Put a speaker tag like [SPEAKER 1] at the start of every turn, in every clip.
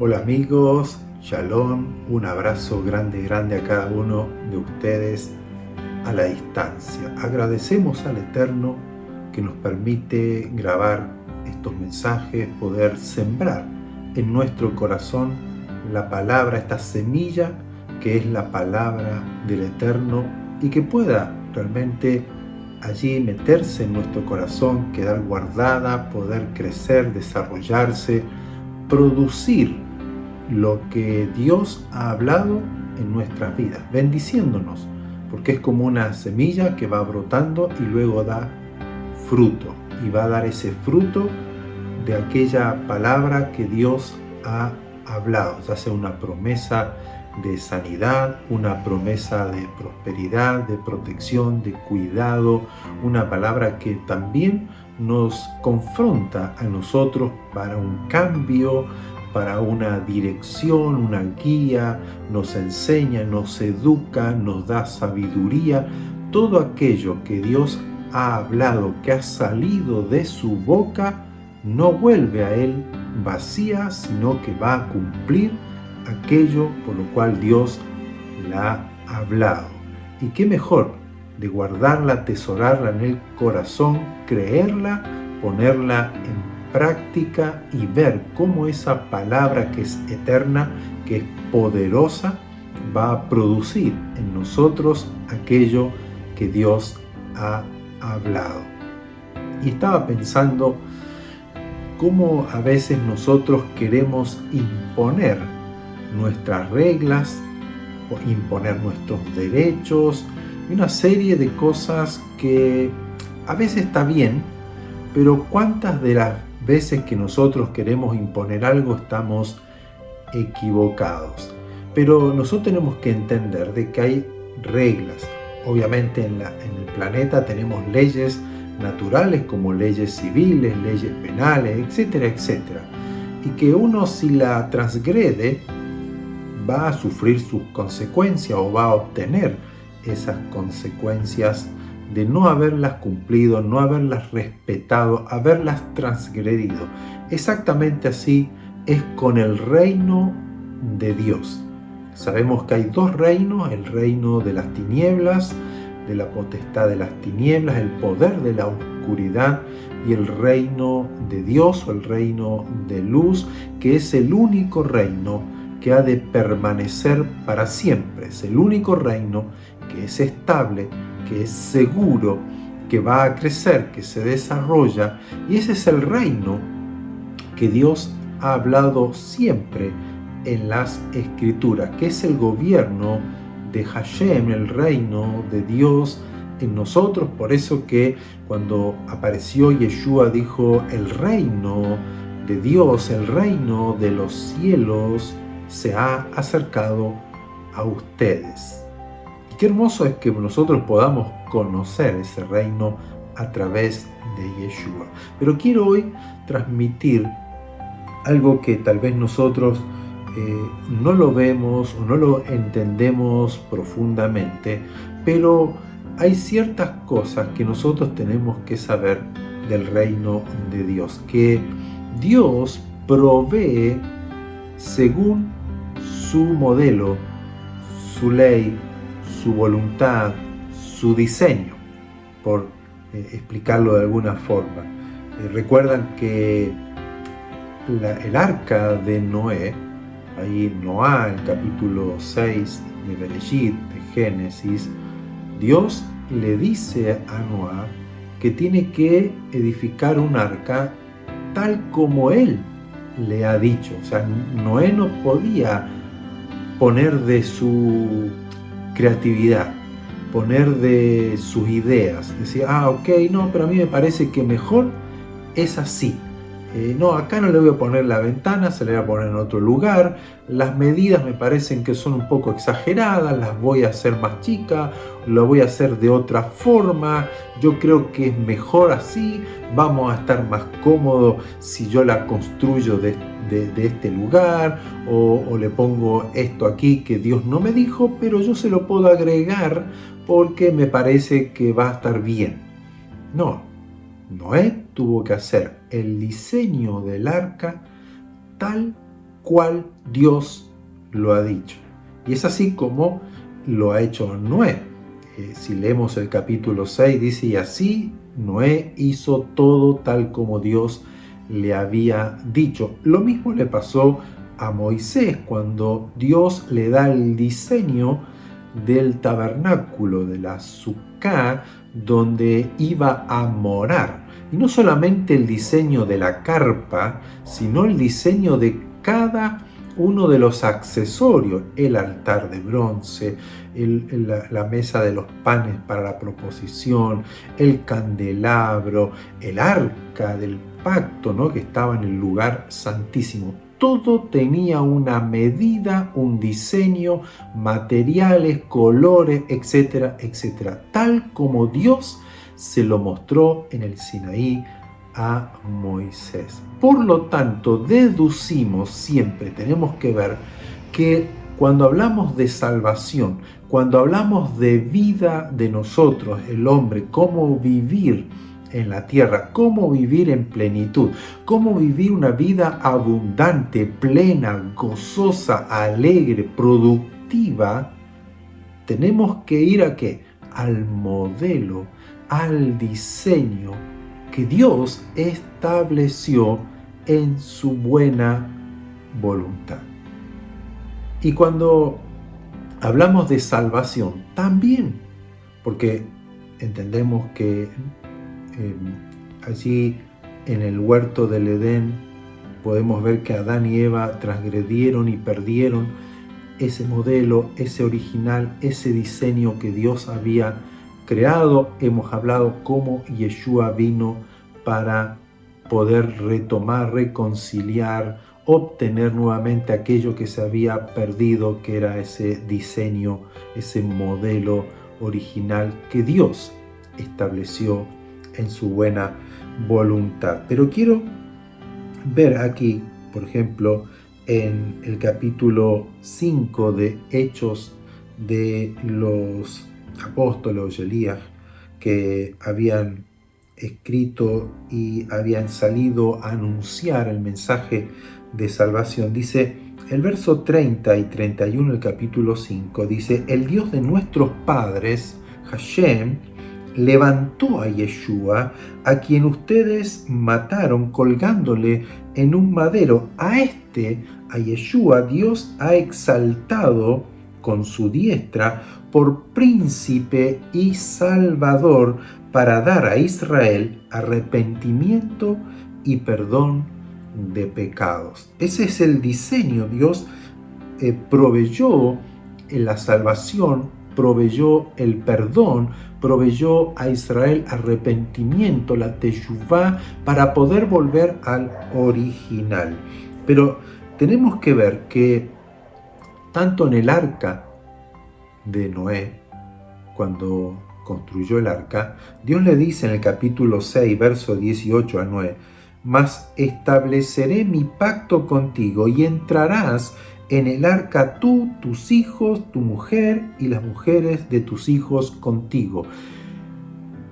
[SPEAKER 1] Hola amigos, Shalom, un abrazo grande a cada uno de ustedes a la distancia. Agradecemos al Eterno que nos permite grabar estos mensajes, poder sembrar en nuestro corazón la palabra, esta semilla que es la palabra del Eterno y que pueda realmente allí meterse en nuestro corazón, quedar guardada, poder crecer, desarrollarse, producir lo que Dios ha hablado en nuestras vidas, bendiciéndonos, porque es como una semilla que va brotando y luego da fruto, y va a dar ese fruto de aquella palabra que Dios ha hablado, ya sea una promesa de sanidad, una promesa de prosperidad, de protección, de cuidado, una palabra que también nos confronta a nosotros para un cambio, para una dirección, una guía, nos enseña, nos educa, nos da sabiduría. Todo aquello que Dios ha hablado, que ha salido de su boca, no vuelve a Él vacía, sino que va a cumplir aquello por lo cual Dios la ha hablado. Y qué mejor de guardarla, atesorarla en el corazón, creerla, ponerla en práctica y ver cómo esa palabra que es eterna, que es poderosa, va a producir en nosotros aquello que Dios ha hablado. Y estaba pensando cómo a veces nosotros queremos imponer nuestras reglas, o imponer nuestros derechos, y una serie de cosas que a veces está bien, pero ¿cuántas de las veces que nosotros queremos imponer algo estamos equivocados? Pero nosotros tenemos que entender de que hay reglas. Obviamente en el planeta tenemos leyes naturales como leyes civiles, leyes penales, etcétera, etcétera. Y que uno, si la transgrede, va a sufrir sus consecuencias o va a obtener esas consecuencias de no haberlas cumplido, no haberlas respetado, haberlas transgredido. Exactamente así es con el reino de Dios. Sabemos que hay dos reinos, el reino de las tinieblas, de la potestad de las tinieblas, el poder de la oscuridad, y el reino de Dios o el reino de luz, que es el único reino que ha de permanecer para siempre. Es el único reino que es estable, que es seguro, que va a crecer, que se desarrolla, y ese es el reino que Dios ha hablado siempre en las Escrituras, que es el gobierno de Hashem, el reino de Dios en nosotros. Por eso que cuando apareció Yeshua dijo: el reino de Dios, el reino de los cielos se ha acercado a ustedes. Y qué hermoso es que nosotros podamos conocer ese reino a través de Yeshua. Pero quiero hoy transmitir algo que tal vez nosotros no lo vemos o no lo entendemos profundamente, pero hay ciertas cosas que nosotros tenemos que saber del reino de Dios, que Dios provee según su modelo, su ley, su voluntad, su diseño, por explicarlo de alguna forma. Recuerdan que el arca de Noé, ahí Noá, el capítulo 6 de Bereshit, de Génesis, Dios le dice a Noá que tiene que edificar un arca tal como él le ha dicho. O sea, Noé no podía poner de su creatividad, poner de sus ideas, decir: ok, no, pero a mí me parece que mejor es así. No, acá no le voy a poner la ventana, se le voy a poner en otro lugar, las medidas me parecen que son un poco exageradas, las voy a hacer más chicas, lo voy a hacer de otra forma, yo creo que es mejor así, vamos a estar más cómodos si yo la construyo de este lugar, o le pongo esto aquí que Dios no me dijo, pero yo se lo puedo agregar porque me parece que va a estar bien. No, Noé tuvo que hacer el diseño del arca tal cual Dios lo ha dicho. Y es así como lo ha hecho Noé. Si leemos el capítulo 6, dice: y así Noé hizo todo tal como Dios le había dicho. Lo mismo le pasó a Moisés cuando Dios le da el diseño del tabernáculo, de la sucá, donde iba a morar. Y no solamente el diseño de la carpa, sino el diseño de cada uno de los accesorios: el altar de bronce, la mesa de los panes para la proposición, el candelabro, el arca del pacto, ¿no?, que estaba en el lugar santísimo. Todo tenía una medida, un diseño, materiales, colores, etcétera, etcétera, tal como Dios se lo mostró en el Sinaí a Moisés. Por lo tanto, deducimos siempre, tenemos que ver que cuando hablamos de salvación, cuando hablamos de vida de nosotros, el hombre, cómo vivir en la tierra, cómo vivir en plenitud, cómo vivir una vida abundante, plena, gozosa, alegre, productiva, tenemos que ir ¿a qué? Al modelo, al diseño que Dios estableció en su buena voluntad. Y cuando hablamos de salvación, también, porque entendemos que allí en el huerto del Edén podemos ver que Adán y Eva transgredieron y perdieron ese modelo, ese original, ese diseño que Dios había creado. Hemos hablado cómo Yeshua vino para poder retomar, reconciliar, obtener nuevamente aquello que se había perdido, que era ese diseño, ese modelo original que Dios estableció en su buena voluntad. Pero quiero ver aquí, por ejemplo, en el capítulo 5 de Hechos de los apóstoles, Elías, que habían escrito y habían salido a anunciar el mensaje de salvación. Dice el verso 30 y 31 del capítulo 5, dice: el Dios de nuestros padres, Hashem, levantó a Yeshua, a quien ustedes mataron colgándole en un madero. A Yeshua, Dios ha exaltado con su diestra por príncipe y salvador, para dar a Israel arrepentimiento y perdón de pecados. Ese es el diseño. Dios proveyó la salvación, proveyó el perdón, proveyó a Israel arrepentimiento, la teshuvá, para poder volver al original. Pero tenemos que ver que tanto en el arca de Noé, cuando construyó el arca, Dios le dice en el capítulo 6, verso 18 a Noé: mas estableceré mi pacto contigo y entrarás en el arca tú, tus hijos, tu mujer y las mujeres de tus hijos contigo.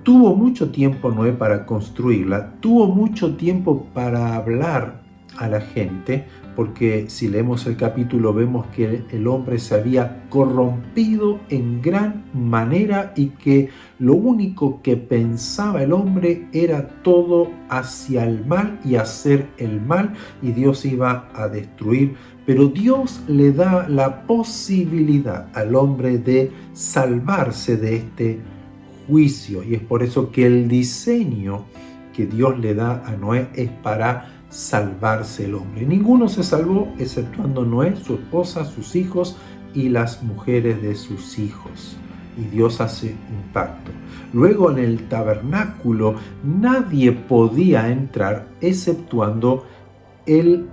[SPEAKER 1] Tuvo mucho tiempo Noé para construirla, tuvo mucho tiempo para hablar a la gente, porque si leemos el capítulo vemos que el hombre se había corrompido en gran manera y que lo único que pensaba el hombre era todo hacia el mal y hacer el mal, y Dios iba a destruir. Pero Dios le da la posibilidad al hombre de salvarse de este juicio, y es por eso que el diseño que Dios le da a Noé es para salvarse el hombre. Ninguno se salvó exceptuando Noé, su esposa, sus hijos y las mujeres de sus hijos. Y Dios hace un pacto. Luego en el tabernáculo nadie podía entrar exceptuando el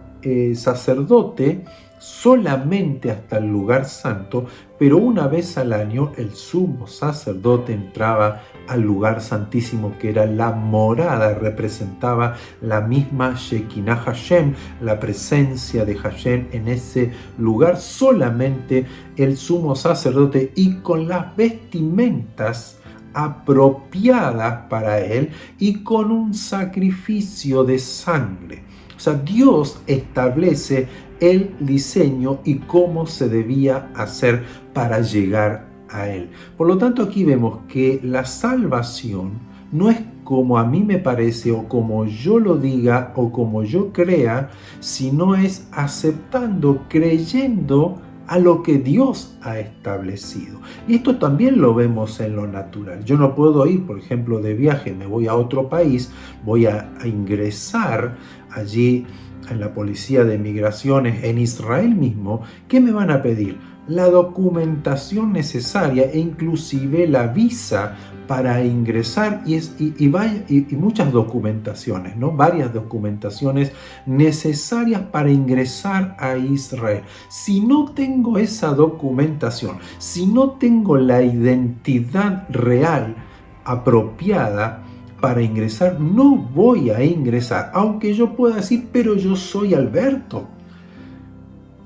[SPEAKER 1] sacerdote, solamente hasta el lugar santo, pero una vez al año el sumo sacerdote entraba al lugar santísimo, que era la morada, representaba la misma Shekinah Hashem, la presencia de Hashem en ese lugar. Solamente el sumo sacerdote, y con las vestimentas apropiadas para él y con un sacrificio de sangre. O sea, Dios establece el diseño y cómo se debía hacer para llegar a Él. Por lo tanto, aquí vemos que la salvación no es como a mí me parece o como yo lo diga o como yo crea, sino es aceptando, creyendo a lo que Dios ha establecido. Y esto también lo vemos en lo natural. Yo no puedo ir, por ejemplo, de viaje, me voy a otro país, voy a ingresar allí en la policía de migraciones en Israel mismo. ¿Qué me van a pedir? La documentación necesaria e inclusive la visa para ingresar y muchas documentaciones, ¿no? Varias documentaciones necesarias para ingresar a Israel. Si no tengo esa documentación, si no tengo la identidad real apropiada para ingresar, no voy a ingresar, aunque yo pueda decir, pero yo soy Alberto.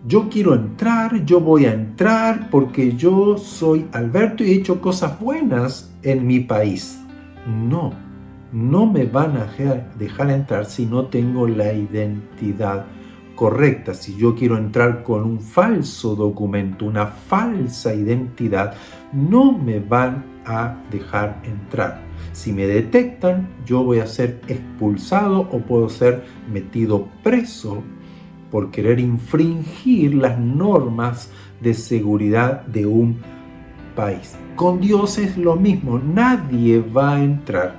[SPEAKER 1] Yo quiero entrar, yo voy a entrar porque yo soy Alberto y he hecho cosas buenas en mi país. No me van a dejar entrar si no tengo la identidad correcta. Si yo quiero entrar con un falso documento, una falsa identidad, no me van a dejar entrar. Si me detectan, yo voy a ser expulsado o puedo ser metido preso por querer infringir las normas de seguridad de un país. Con Dios es lo mismo, nadie va a entrar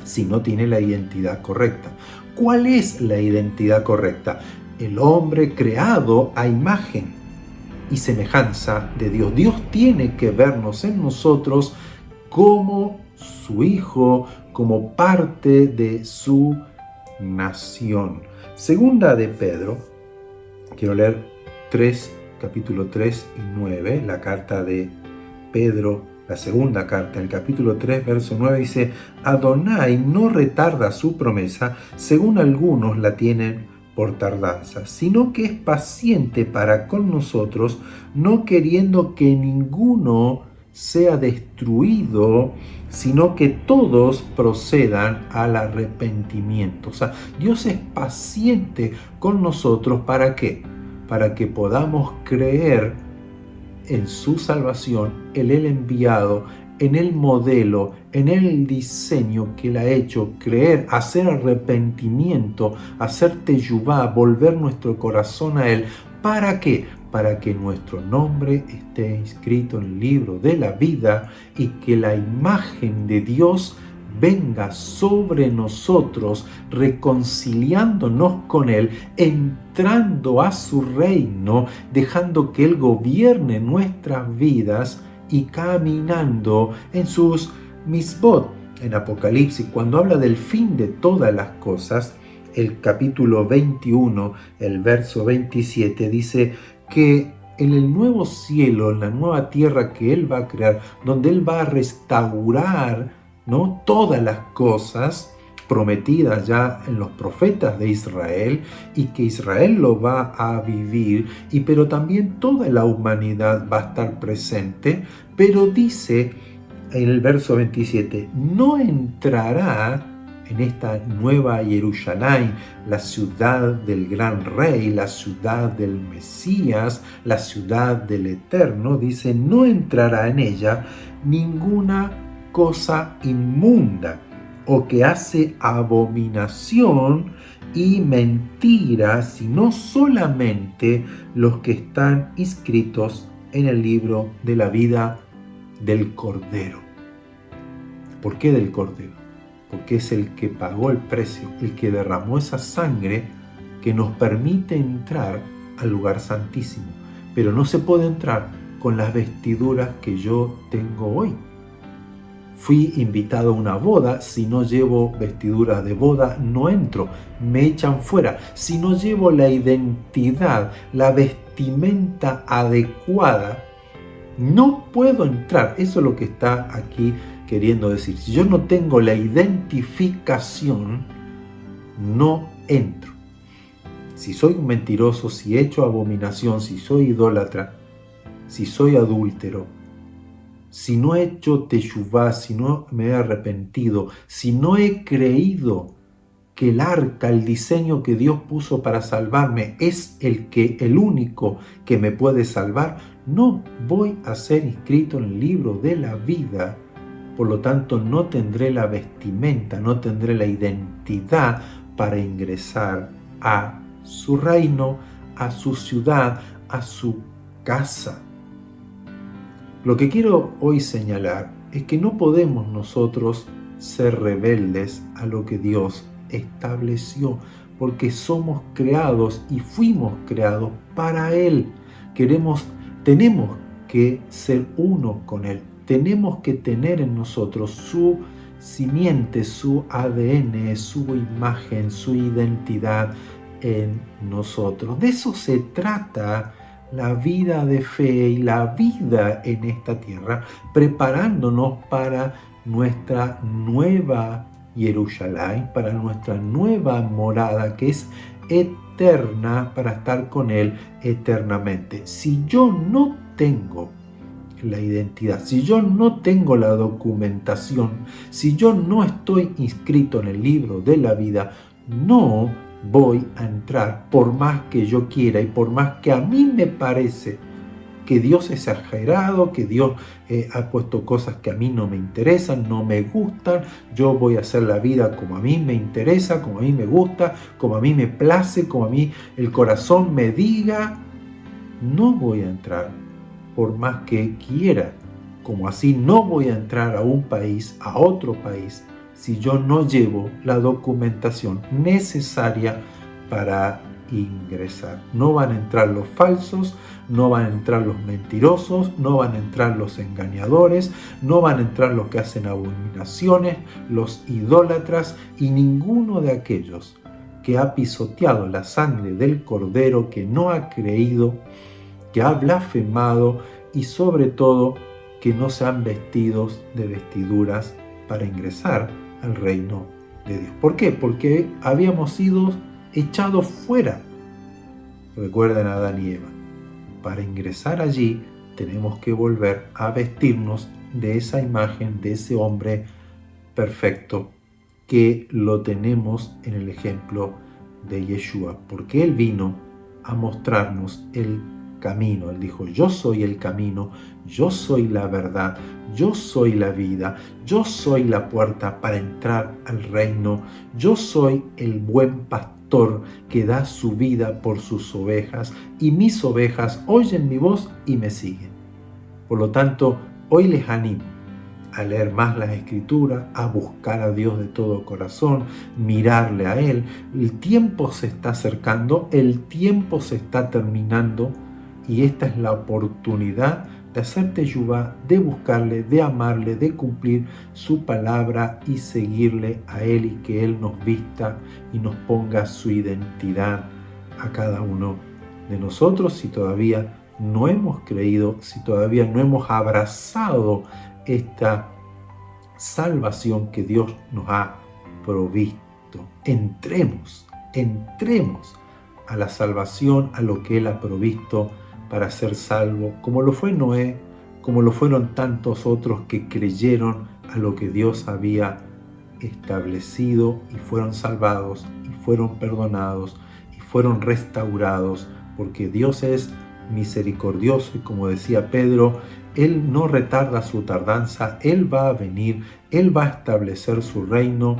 [SPEAKER 1] si no tiene la identidad correcta. ¿Cuál es la identidad correcta? El hombre creado a imagen y semejanza de Dios. Dios tiene que vernos en nosotros como su hijo, como parte de su nación. Segunda de Pedro, quiero leer capítulo 3 y 9, la carta de Pedro, la segunda carta, el capítulo 3, verso 9, dice: Adonai no retarda su promesa, según algunos la tienen por tardanza, sino que es paciente para con nosotros, no queriendo que ninguno sea destruido, sino que todos procedan al arrepentimiento. O sea, Dios es paciente con nosotros. ¿Para qué? Para que podamos creer en su salvación, en el enviado, en el modelo, en el diseño que Él ha hecho, creer, hacer arrepentimiento, hacer teyubá, volver nuestro corazón a Él. ¿Para qué? Para que nuestro nombre esté inscrito en el libro de la vida y que la imagen de Dios venga sobre nosotros, reconciliándonos con Él, entrando a su reino, dejando que Él gobierne nuestras vidas y caminando en sus misbot. En Apocalipsis, cuando habla del fin de todas las cosas, el capítulo 21, el verso 27, dice que en el nuevo cielo, en la nueva tierra que Él va a crear, donde Él va a restaurar, ¿no?, todas las cosas prometidas ya en los profetas de Israel, y que Israel lo va a vivir, pero también toda la humanidad va a estar presente. Pero dice en el verso 27, no entrará en esta nueva Jerusalén, la ciudad del gran rey, la ciudad del Mesías, la ciudad del Eterno, dice, no entrará en ella ninguna cosa inmunda o que hace abominación y mentira, sino solamente los que están inscritos en el libro de la vida del Cordero. ¿Por qué del Cordero? Porque es el que pagó el precio, el que derramó esa sangre que nos permite entrar al lugar santísimo. Pero no se puede entrar con las vestiduras que yo tengo hoy. Fui invitado a una boda, si no llevo vestiduras de boda, no entro, me echan fuera. Si no llevo la identidad, la vestimenta adecuada, no puedo entrar. Eso es lo que está aquí queriendo decir. Si yo no tengo la identificación, no entro. Si soy un mentiroso, si he hecho abominación, si soy idólatra, si soy adúltero, si no he hecho teshuvá, si no me he arrepentido, si no he creído que el arca, el diseño que Dios puso para salvarme es el único que me puede salvar, no voy a ser inscrito en el libro de la vida. Por lo tanto, no tendré la vestimenta, no tendré la identidad para ingresar a su reino, a su ciudad, a su casa. Lo que quiero hoy señalar es que no podemos nosotros ser rebeldes a lo que Dios estableció, porque somos creados y fuimos creados para Él. Tenemos que ser uno con Él. Tenemos que tener en nosotros su simiente, su ADN, su imagen, su identidad en nosotros. De eso se trata la vida de fe y la vida en esta tierra, preparándonos para nuestra nueva Jerusalén, para nuestra nueva morada que es eterna, para estar con Él eternamente. Si yo no tengo la identidad, si yo no tengo la documentación, si yo no estoy inscrito en el libro de la vida, no voy a entrar, por más que yo quiera y por más que a mí me parece que Dios es exagerado, que Dios ha puesto cosas que a mí no me interesan, no me gustan. Yo voy a hacer la vida como a mí me interesa, como a mí me gusta, como a mí me place, como a mí el corazón me diga. No voy a entrar por más que quiera. Como así no voy a entrar a un país, a otro país, si yo no llevo la documentación necesaria para ingresar. No van a entrar los falsos, no van a entrar los mentirosos, no van a entrar los engañadores, no van a entrar los que hacen abominaciones, los idólatras y ninguno de aquellos que ha pisoteado la sangre del Cordero, que no ha creído, que ha blasfemado y sobre todo que no se han vestido de vestiduras para ingresar al reino de Dios. ¿Por qué? Porque habíamos sido echados fuera. Recuerden a Adán y Eva. Para ingresar allí tenemos que volver a vestirnos de esa imagen, de ese hombre perfecto que lo tenemos en el ejemplo de Yeshua, porque Él vino a mostrarnos el camino. Él dijo: yo soy el camino, yo soy la verdad, yo soy la vida, yo soy la puerta para entrar al reino, yo soy el buen pastor que da su vida por sus ovejas, y mis ovejas oyen mi voz y me siguen. Por lo tanto, hoy les animo a leer más las Escrituras, a buscar a Dios de todo corazón, mirarle a Él. El tiempo se está acercando, el tiempo se está terminando, y esta es la oportunidad de hacer teshuvá, de buscarle, de amarle, de cumplir su palabra y seguirle a Él, y que Él nos vista y nos ponga su identidad a cada uno de nosotros. Si todavía no hemos creído, si todavía no hemos abrazado esta salvación que Dios nos ha provisto, entremos a la salvación, a lo que Él ha provisto para ser salvo, como lo fue Noé, como lo fueron tantos otros que creyeron a lo que Dios había establecido y fueron salvados y fueron perdonados y fueron restaurados, porque Dios es misericordioso y, como decía Pedro, Él no retarda su tardanza, Él va a venir, Él va a establecer su reino,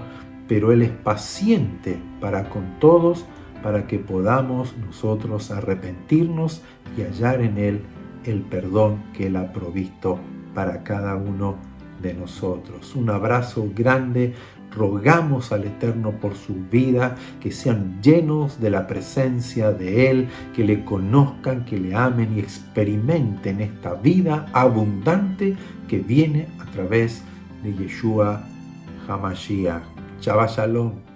[SPEAKER 1] pero Él es paciente para con todos, para que podamos nosotros arrepentirnos y hallar en Él el perdón que Él ha provisto para cada uno de nosotros. Un abrazo grande. Rogamos al Eterno por su vida, que sean llenos de la presencia de Él, que le conozcan, que le amen y experimenten esta vida abundante que viene a través de Yeshua HaMashiach. Shabbat Shalom.